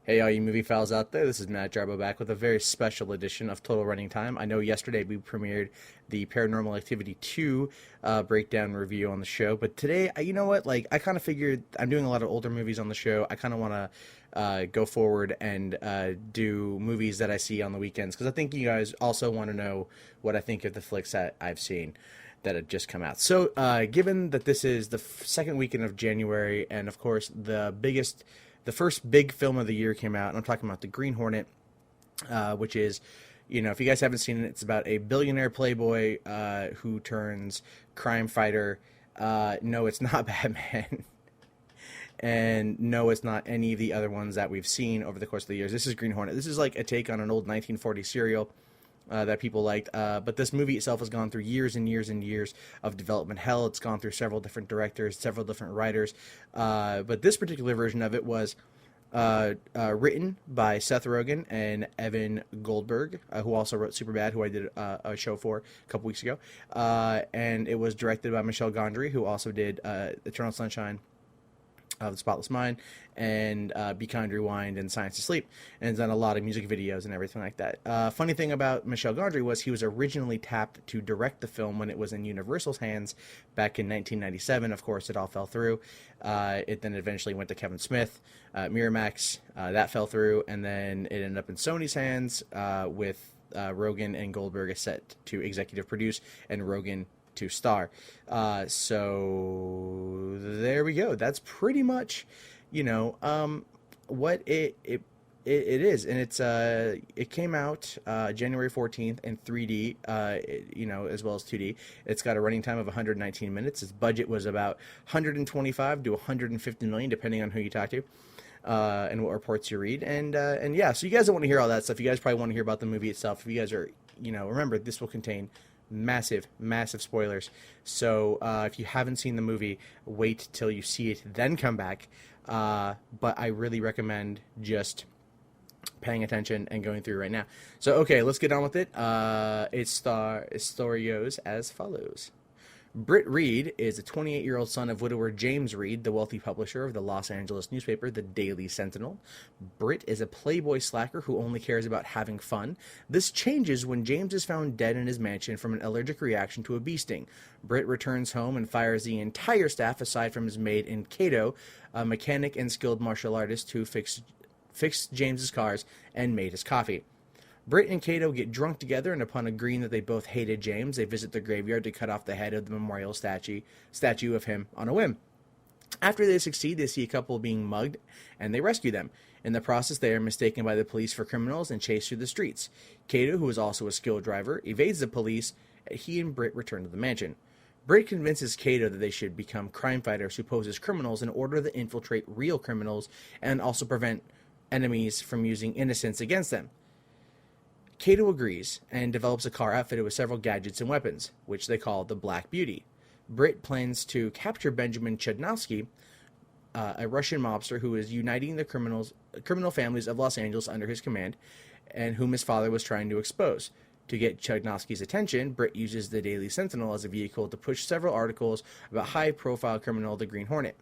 Hey, all you movie files out there, this is Matt Jarbo back with a very special edition of Total Running Time. I know yesterday we premiered the Paranormal Activity 2 breakdown review on the show, but today, you know what, I kind of figured I'm doing a lot of older movies on the show. I kind of want to go forward and do movies that I see on the weekends, because I think you guys also want to know what I think of the flicks that I've seen that had just come out. So, given that this is the second weekend of January, and of course the first big film of the year came out, and I'm talking about the Green Hornet, which is, if you guys haven't seen it, it's about a billionaire playboy who turns crime fighter. No, it's not Batman. And no, it's not any of the other ones that we've seen over the course of the years. This is Green Hornet. This is like a take on an old 1940s serial that people liked. But this movie itself has gone through years and years and years of development hell. It's gone through several different directors, several different writers. But this particular version of it was written by Seth Rogen and Evan Goldberg, who also wrote Superbad, who I did a show for a couple weeks ago. And it was directed by Michel Gondry, who also did Eternal Sunshine of the Spotless Mind, and Be Kind, Rewind, and Science to Sleep, and has done a lot of music videos and everything like that. Funny thing about Michel Gondry was he was originally tapped to direct the film when it was in Universal's hands back in 1997. Of course, it all fell through. It then eventually went to Kevin Smith, Miramax. That fell through, and then it ended up in Sony's hands with Rogen and Goldberg is set to executive produce, and Rogen to star. So there we go. That's pretty much, what it is. And it came out January 14th in 3D, as well as 2D. It's got a running time of 119 minutes. Its budget was about 125 to 150 million, depending on who you talk to. And what reports you read. And yeah, so you guys don't want to hear all that stuff. You guys probably want to hear about the movie itself. If you guys are, remember, this will contain massive spoilers. So if you haven't seen the movie, wait till you see it, then come back. But I really recommend just paying attention and going through right now. So okay, let's get on with it. Its story goes as follows. Britt Reed is a 28-year-old son of widower James Reed, the wealthy publisher of the Los Angeles newspaper, The Daily Sentinel. Britt is a playboy slacker who only cares about having fun. This changes when James is found dead in his mansion from an allergic reaction to a bee sting. Britt returns home and fires the entire staff aside from his maid and Cato, a mechanic and skilled martial artist who fixed James's cars and made his coffee. Britt and Cato get drunk together, and upon agreeing that they both hated James, they visit the graveyard to cut off the head of the memorial statue of him on a whim. After they succeed, they see a couple being mugged, and they rescue them. In the process, they are mistaken by the police for criminals and chased through the streets. Cato, who is also a skilled driver, evades the police, and he and Britt return to the mansion. Britt convinces Cato that they should become crime fighters who pose as criminals in order to infiltrate real criminals and also prevent enemies from using innocents against them. Cato agrees and develops a car outfitted with several gadgets and weapons, which they call the Black Beauty. Britt plans to capture Benjamin Chudnovsky, a Russian mobster who is uniting the criminal families of Los Angeles under his command, and whom his father was trying to expose. To get Chudnovsky's attention, Britt uses the Daily Sentinel as a vehicle to push several articles about high-profile criminal the Green Hornet.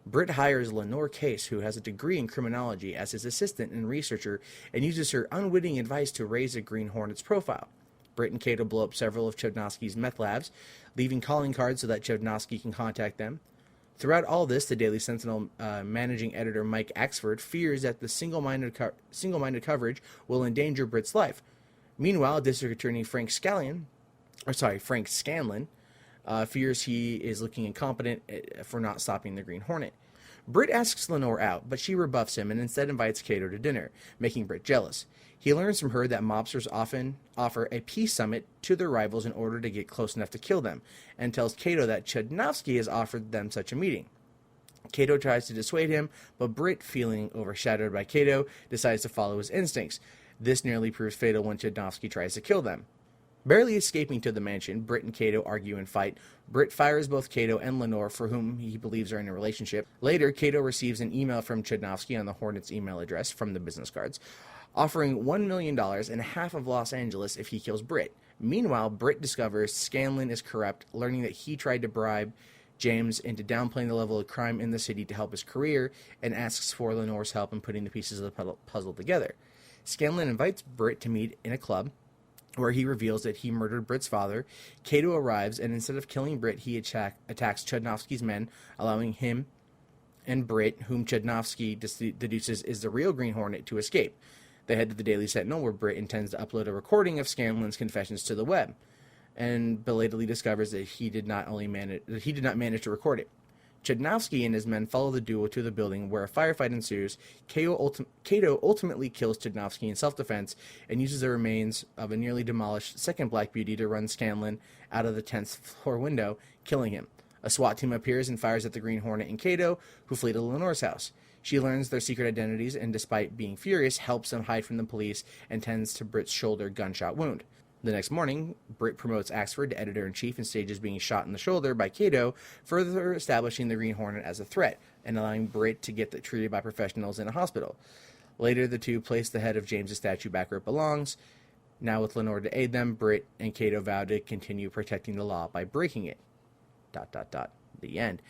Britt hires Lenore Case, who has a degree in criminology, as his assistant and researcher, and uses her unwitting advice to raise the Green Hornet's profile. Britt and Cato blow up several of Chudnovsky's meth labs, leaving calling cards so that Chudnovsky can contact them. Throughout all this, the Daily Sentinel managing editor Mike Axford fears that the single-minded coverage will endanger Britt's life. Meanwhile, District Attorney Frank Scanlon fears he is looking incompetent for not stopping the Green Hornet. Britt asks Lenore out, but she rebuffs him and instead invites Cato to dinner, making Britt jealous. He learns from her that mobsters often offer a peace summit to their rivals in order to get close enough to kill them, and tells Cato that Chudnovsky has offered them such a meeting. Cato tries to dissuade him, but Britt, feeling overshadowed by Cato, decides to follow his instincts. This nearly proves fatal when Chudnovsky tries to kill them. Barely escaping to the mansion, Britt and Cato argue and fight. Britt fires both Cato and Lenore, for whom he believes are in a relationship. Later, Cato receives an email from Chudnovsky on the Hornet's email address from the business cards, offering $1 million and half of Los Angeles if he kills Britt. Meanwhile, Britt discovers Scanlon is corrupt, learning that he tried to bribe James into downplaying the level of crime in the city to help his career, and asks for Lenore's help in putting the pieces of the puzzle together. Scanlon invites Britt to meet in a club, where he reveals that he murdered Britt's father. Cato arrives, and instead of killing Britt, he attacks Chudnovsky's men, allowing him and Britt, whom Chudnovsky deduces is the real Green Hornet, to escape. They head to the Daily Sentinel, where Britt intends to upload a recording of Scanlon's confessions to the web, and belatedly discovers that he did not manage to record it. Chudnovsky and his men follow the duo to the building, where a firefight ensues. Cato ultimately kills Chudnovsky in self-defense and uses the remains of a nearly demolished second Black Beauty to run Scanlon out of the 10th floor window, killing him. A SWAT team appears and fires at the Green Hornet and Cato, who flee to Lenore's house. She learns their secret identities and, despite being furious, helps them hide from the police and tends to Britt's shoulder gunshot wound. The next morning, Britt promotes Axford to editor-in-chief and stages being shot in the shoulder by Cato, further establishing the Green Hornet as a threat, and allowing Britt to get treated by professionals in a hospital. Later, the two place the head of James's statue back where it belongs. Now, with Lenore to aid them, Britt and Cato vow to continue protecting the law by breaking it. ... The end.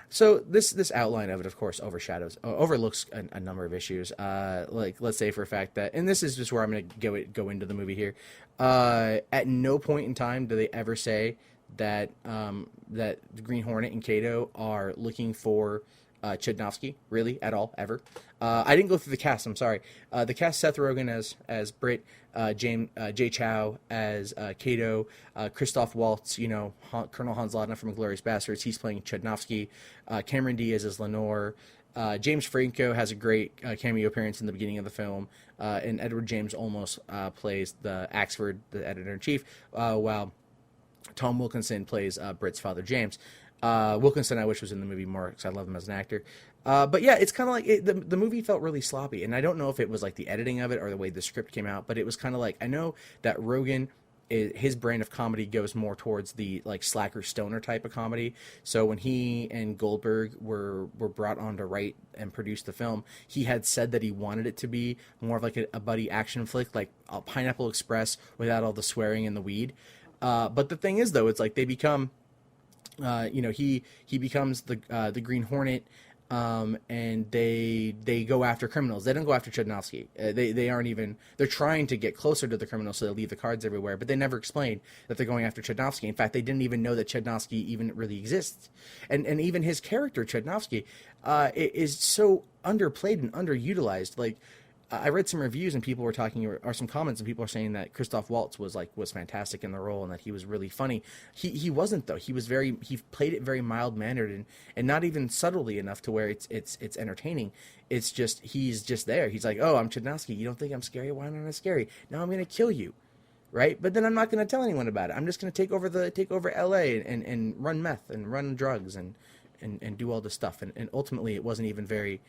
So this outline of it, of course, overlooks a number of issues. Like, let's say for a fact that, and this is just where I'm going to go into the movie here. At no point in time do they ever say that that the Green Hornet and Cato are looking for Chudnovsky, really, at all, ever. I didn't go through the cast. I'm sorry. The cast: Seth Rogen as Britt, Jay Chou as Cato, Christoph Waltz, Colonel Hans Laudner from *Inglourious Basterds*. He's playing Chudnovsky. Cameron Diaz as Lenore. James Franco has a great cameo appearance in the beginning of the film, and Edward James Olmos plays the Axford, the editor-in-chief, while Tom Wilkinson plays Britt's father, James. Wilkinson, I wish, was in the movie more because I love him as an actor. But yeah, it's kind of like the movie felt really sloppy, and I don't know if it was like the editing of it or the way the script came out, but it was kind of like, I know that Rogen, his brand of comedy goes more towards the like slacker stoner type of comedy. So when he and Goldberg were brought on to write and produce the film, he had said that he wanted it to be more of like a buddy action flick, like a Pineapple Express without all the swearing and the weed. But the thing is, though, it's like they become... he becomes the Green Hornet, and they go after criminals. They don't go after Chudnovsky. They aren't even. They're trying to get closer to the criminals, so they leave the cards everywhere. But they never explain that they're going after Chudnovsky. In fact, they didn't even know that Chudnovsky even really exists. And even his character, Chudnovsky, is so underplayed and underutilized. Like, I read some reviews and people were talking, or some comments, and people are saying that Christoph Waltz was fantastic in the role and that he was really funny. He wasn't, though. He played it very mild mannered and not even subtly enough to where it's entertaining. It's just, he's just there. He's like, oh, I'm Chudnovsky. You don't think I'm scary? Why am I scary? Now I'm going to kill you. Right? But then I'm not going to tell anyone about it. I'm just going to take over LA and run meth and run drugs and do all this stuff. And ultimately it wasn't even very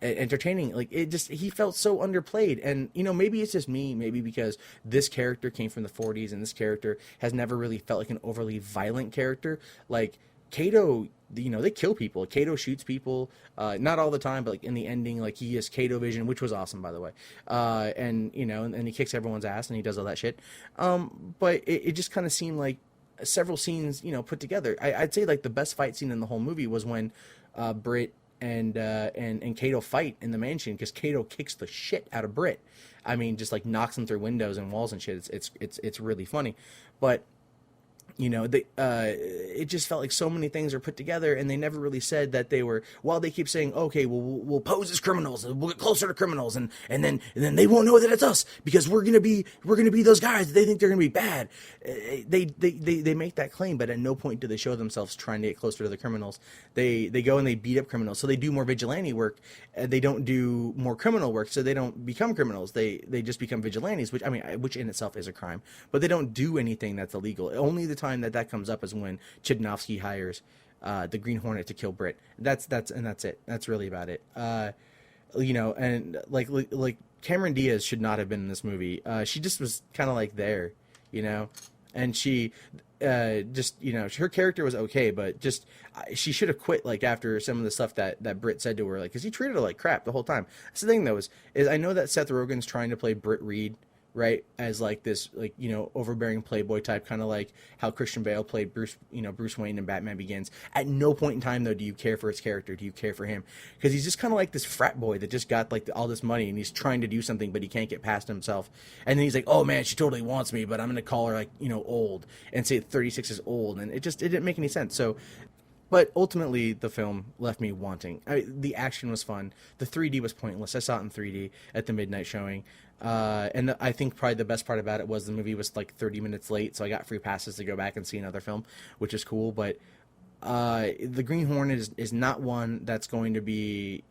entertaining. Like, he felt so underplayed. And maybe it's just me, maybe because this character came from the 40s and this character has never really felt like an overly violent character. Like Cato, they kill people. Cato shoots people, not all the time, but like in the ending, like he has Cato vision, which was awesome, by the way. And he kicks everyone's ass and he does all that shit. But it just kind of seemed like several scenes, put together. I'd say like the best fight scene in the whole movie was when Britt and Cato fight in the mansion, because Cato kicks the shit out of Britt. I mean, just like knocks him through windows and walls and shit. It's really funny, but it just felt like so many things are put together, and they never really said that they were. While they keep saying, okay, well, we'll pose as criminals, and we'll get closer to criminals, and then they won't know that it's us because we're gonna be those guys that they think they're gonna be bad. They make that claim, but at no point do they show themselves trying to get closer to the criminals. They go and they beat up criminals, so they do more vigilante work. They don't do more criminal work, so they don't become criminals. They just become vigilantes, which in itself is a crime, but they don't do anything that's illegal. Only the time that comes up is when Chudnovsky hires the Green Hornet to kill Britt. That's it. That's really about it. And like Cameron Diaz should not have been in this movie. She just was kind of like there, and she her character was okay, but just she should have quit like after some of the stuff that Britt said to her, like, because he treated her like crap the whole time. That's the thing, though, is I know that Seth Rogen's trying to play Britt Reed right? As like this, like, overbearing playboy type, kind of like how Christian Bale played Bruce Wayne in Batman Begins. At no point in time though do you care for his character. Do you care for him? Because he's just kind of like this frat boy that just got like all this money and he's trying to do something but he can't get past himself. And then he's like, oh man, she totally wants me, but I'm gonna call her like old and say 36 is old, and it didn't make any sense. So but ultimately, the film left me wanting. The action was fun. The 3D was pointless. I saw it in 3D at the midnight showing. I think probably the best part about it was the movie was like 30 minutes late, so I got free passes to go back and see another film, which is cool. But the Green Hornet is not one that's going to be,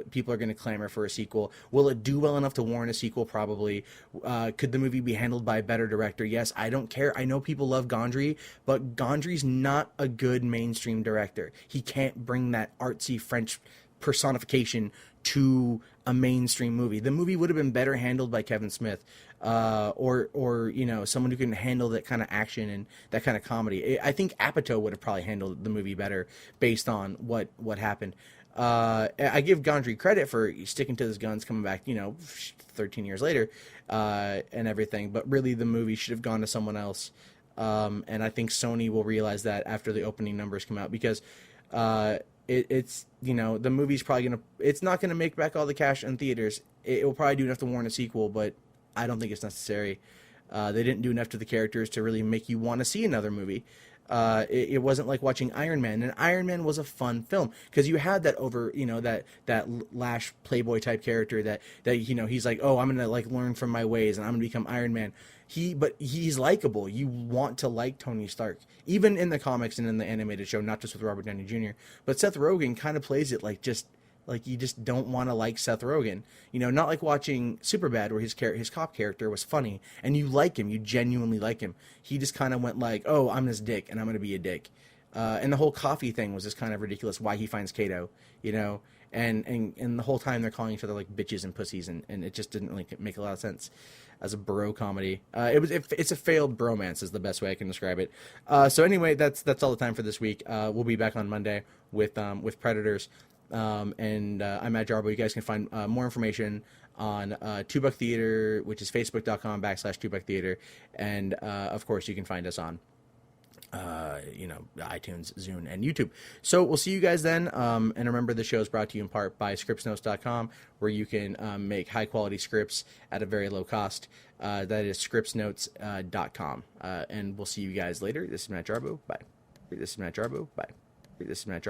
people are going to clamor for a sequel. Will it do well enough to warrant a sequel? Probably. Could the movie be handled by a better director? Yes. I don't care. I know people love Gondry, but Gondry's not a good mainstream director. He can't bring that artsy French personification to a mainstream movie. The movie would have been better handled by Kevin Smith, or someone who can handle that kind of action and that kind of comedy. I think Apatow would have probably handled the movie better based on what happened. I give Gondry credit for sticking to his guns, coming back, 13 years later, and everything. But really, the movie should have gone to someone else. And I think Sony will realize that after the opening numbers come out, because it's the movie's probably it's not gonna make back all the cash in theaters. It will probably do enough to warrant a sequel, but I don't think it's necessary. They didn't do enough to the characters to really make you want to see another movie. It wasn't like watching Iron Man, and Iron Man was a fun film because you had that that lash playboy type character that he's like, oh, I'm gonna like learn from my ways and I'm gonna become Iron Man. But he's likable. You want to like Tony Stark, even in the comics and in the animated show, not just with Robert Downey Jr. But Seth Rogen kind of plays it like you just don't want to like Seth Rogen. Not like watching Superbad where his cop character was funny and you like him, you genuinely like him. He just kind of went like, oh, I'm this dick and I'm going to be a dick. And the whole coffee thing was just kind of ridiculous, why he finds Kato, and the whole time they're calling each other like bitches and pussies, and it just didn't really make a lot of sense as a bro comedy. It's a failed bromance is the best way I can describe it. So anyway, that's all the time for this week. We'll be back on Monday with Predators. I'm Matt Jarbo. You guys can find more information on Two Buck Theater, which is facebook.com/Two Buck Theater. And, of course, you can find us on, iTunes, Zune, and YouTube. So we'll see you guys then. And remember, the show is brought to you in part by scriptsnotes.com, where you can make high-quality scripts at a very low cost. That is scriptsnotes.com. And we'll see you guys later. This is Matt Jarbo. Bye. This is Matt Jarbo. Bye. This is Matt Jarbo.